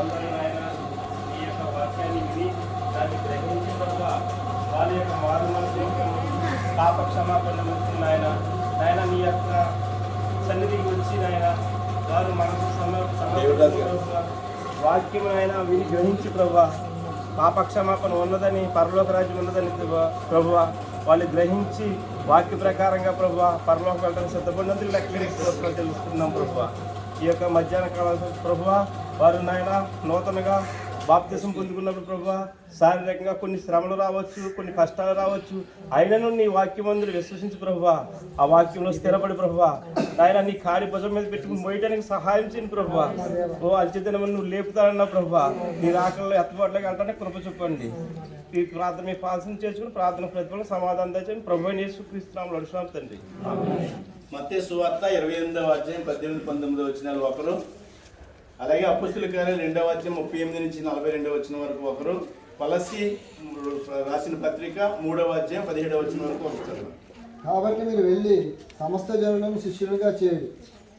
పిల్లలందరూ నాయన ఈ యొక్క వాక్యాన్ని విని దాన్ని గ్రహించి ప్రభావ వాళ్ళ యొక్క మారు మనసు పాప క్షమాపణ నిమిత్తం నాయన నీ యొక్క సన్నిధికి వచ్చి నాయన వారు మనసు వాక్యం ఆయన విని గ్రహించి ప్రభా పాప క్షమాపణ ఉన్నదని పరలోక రాజ్యం ఉన్నదని ప్రభువ వాళ్ళు గ్రహించి వాక్య ప్రకారంగా ప్రభు పరలోక వెళ్ళడానికి సిద్ధపడినందుకు లెక్కలు తెలుసుకున్నాం ప్రభు. ఈ యొక్క మధ్యాహ్న కాలం ప్రభువ వారు నాయన నూతనగా బాప్తిసం పొందుకున్నప్పుడు ప్రభు శారీరకంగా కొన్ని శ్రమలు రావచ్చు, కొన్ని కష్టాలు రావచ్చు, అయినను నీ వాక్యమందులు విశ్వసించి ప్రభు ఆ వాక్యంలో స్థిరపడి ప్రభు ఆయన నీ కాడి భుజం మీద పెట్టుకుని మోయటానికి సహాయం చేయను ప్రభు. ఓ అంచెదినమని నువ్వు లేపుతానన్నావు ప్రభు. నీ రాకల్లో ఎత్తబాట్లోకి వెళ్ళడానికి కృప చెప్పండి. ఈ ప్రార్థన మీ పాలసన చేసుకుని ప్రార్థన ప్రతిఫలం సమాధానం తెచ్చని ప్రభు యేసుక్రీస్తునామములో అడుగుతున్నాం తండ్రి. మత్తయి సువార్త 28వ అధ్యాయం 18-19 వచనాలు ఒకరు, అలాగే అపొస్తలుల కార్యాలు 2వ అధ్యాయం 38 నుంచి 42వ వచనం వరకు ఒకరు, కొలస్సీ రాసిన పత్రిక 3వ అధ్యాయం 17వ వచనం వరకు ఒకరు. కాబట్టి మీరు వెళ్ళి సమస్త జనులను శిష్యులుగా చేయండి,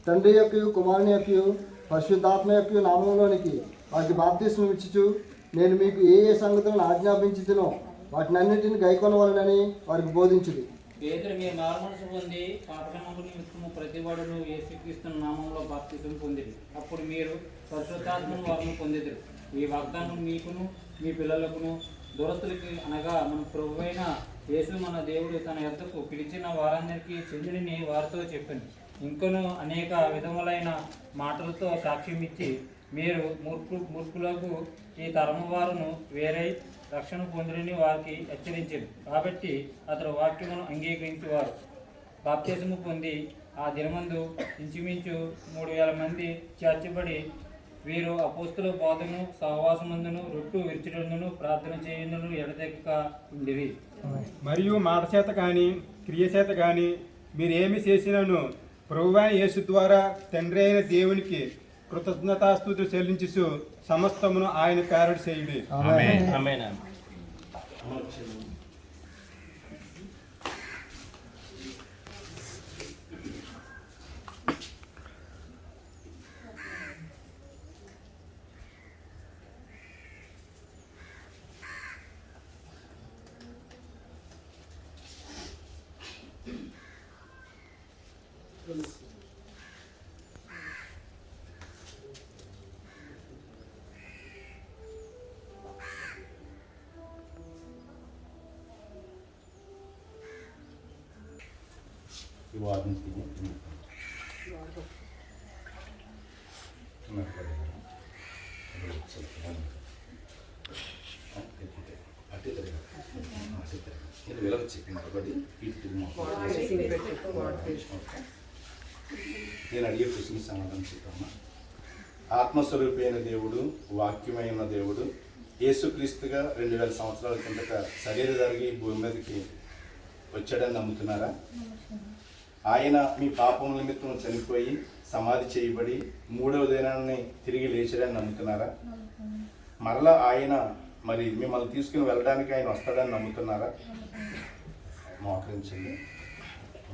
తండ్రి యొక్క కుమారుని యొక్క పరిశుద్ధాత్మ యొక్క నామంలోనికి వారికి బాప్తిస్మం ఇచ్చుచు నేను మీకు ఏ ఏ సంగతులను ఆజ్ఞాపించుతునో వాటినన్నింటిని గైకొనవలనని వారికి బోధించుడి. పేతురు మీరు మారుమనసు పొంది పాపక్షమాపణ నిమిత్తము ప్రతివాడును యేసుక్రీస్తు నామములో బాప్తిసం పొందిరి, అప్పుడు మీరు పరిశుద్ధాత్మను వారిని పొందిదురు. ఈ వాగ్దానం మీకును మీ పిల్లలకును దూరస్తులకి అనగా మన ప్రభువైన యేసు మన దేవుడు తన యొద్దకు పిలిచిన వారందరికీ చెందిని వారితో చెప్పాను. ఇంకను అనేక విధములైన మాటలతో సాక్ష్యం ఇచ్చి మీరు మూర్ఖులకు ఈ తరము వారును వేరే రక్షణ పొందిరని వారికి హెచ్చరించారు. కాబట్టి అతడు వాక్యమును అంగీకరించేవారు బాప్తిసము పొంది ఆ దినమందు ఇంచుమించు 3000 మంది చేర్చబడి వీరు అపోస్తుల బోధను సహవాసమందును రొట్టు విరిచినందును ప్రార్థన చేయుందును ఎడతెగక ఉండిరి. మరియు మాట చేత కానీ క్రియ చేత కానీ మీరేమి చేసినను ప్రభువైన యేసు ద్వారా తండ్రి అయిన దేవునికి కృతజ్ఞతాస్తుతులు చెల్లించు సమస్తమును ఆయన పేరట చేయుడి. నేను అడిగే ప్రశ్నకి సమాధానం చెప్పమ్మా. ఆత్మస్వరూపైన దేవుడు, వాక్యమైన దేవుడు యేసుక్రీస్తుగా 2000 సంవత్సరాల కిందట శరీరధారిగా ఈ భూమి మీదకి వచ్చాడని నమ్ముతున్నారా? ఆయన మీ పాపం నిమిత్తం చనిపోయి సమాధి చేయబడి 3వ దినాన్ని తిరిగి లేచాడని నమ్ముతున్నారా? మరలా ఆయన మరి మిమ్మల్ని తీసుకుని వెళ్ళడానికి ఆయన వస్తాడని నమ్ముతున్నారా? మోకరించండి.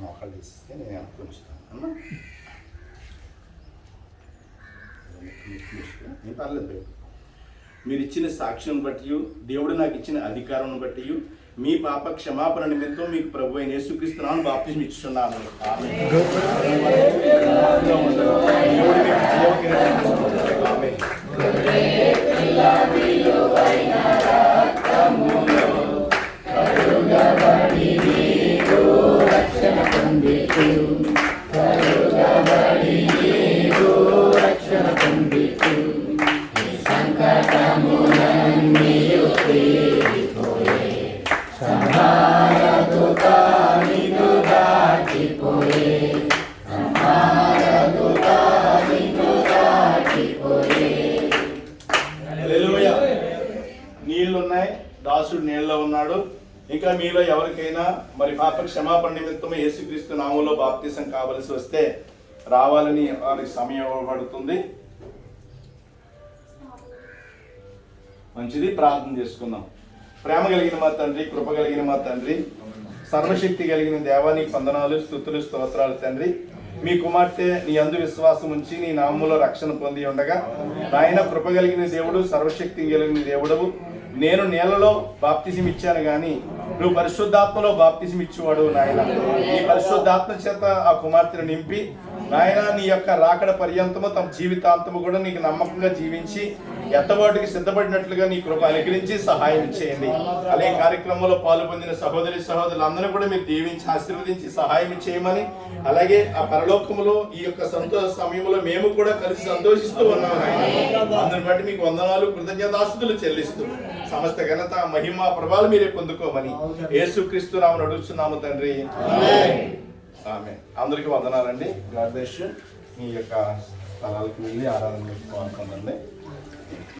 మోకాలు తీస్తే నేను అనుకుంటాను అన్నా. ఏం పర్లేదు. మీరు ఇచ్చిన సాక్ష్యం బట్టి, దేవుడు నాకు ఇచ్చిన అధికారం బట్టి మీ పాప క్షమాపణ నిమిత్తం మీకు ప్రభు అయిన యేసుక్రీస్తునామమున బాప్తిసం ఇచ్చుచున్నాను. నీళ్లున్నాయి, దాసుడు నీళ్ళలో ఉన్నాడు. ఇంకా మీలో ఎవరికైనా మరి పాప క్షమాపణ నిమిత్తం యేసుక్రీస్తు నామములో బాప్తిసం కావలసి వస్తే రావాలని వారికి సమయం ఇవ్వబడుతుంది. మంచిది, ప్రార్థన చేసుకుందాం. ప్రేమ కలిగిన మా తండ్రి, కృప కలిగిన మా తండ్రి, సర్వశక్తి కలిగిన దేవానికి వందనాలు, స్తుతులు, స్తోత్రాలు తండ్రి. మీ కుమార్తె నీ అందు విశ్వాసం ఉంచి నీ నామములో రక్షణ పొంది ఉండగా నాయన కృప కలిగిన దేవుడు, సర్వశక్తి కలిగిన దేవుడవు. నేను నేలలో బాప్తిసం ఇచ్చాను కానీ నువ్వు పరిశుద్ధాత్మలో బాప్తిసం ఇచ్చేవాడు నాయన. నీ పరిశుద్ధాత్మ చేత ఆ కుమార్తెను నింపి నాయన నీ యొక్క రాకడ పర్యంతము తమ జీవితాంతము కూడా నీకు నమ్మకంగా జీవించి ఎత్తబాటుకి సిద్ధపడినట్లుగా నీ కృప అనుగ్రహించి సహాయం చేయండి. అలాగే కార్యక్రమంలో పాల్పొందిన సహోదరులందరూ కూడా మీరు దీవించి ఆశీర్వదించి సహాయం చేయమని, అలాగే ఆ పరలోకములో ఈ యొక్క సంతోష సమయంలో మేము కూడా కలిసి సంతోషిస్తూ ఉన్నాం నాయన. అందుని బట్టి మీకు వందనాలు, కృతజ్ఞతాస్తుతులు చెల్లిస్తూ సమస్త ఘనత, మహిమ, ప్రభావాలు మీరే పొందుకోమని యేసుక్రీస్తు నామమున అడుగుచున్నాము తండ్రి. ఆమేన్. అందరికీ వందనాలండి. God bless you. మీ యొక్క స్థలాలకు వెళ్ళి ఆరాధన చేసుకోవాలనుకుంటుంది.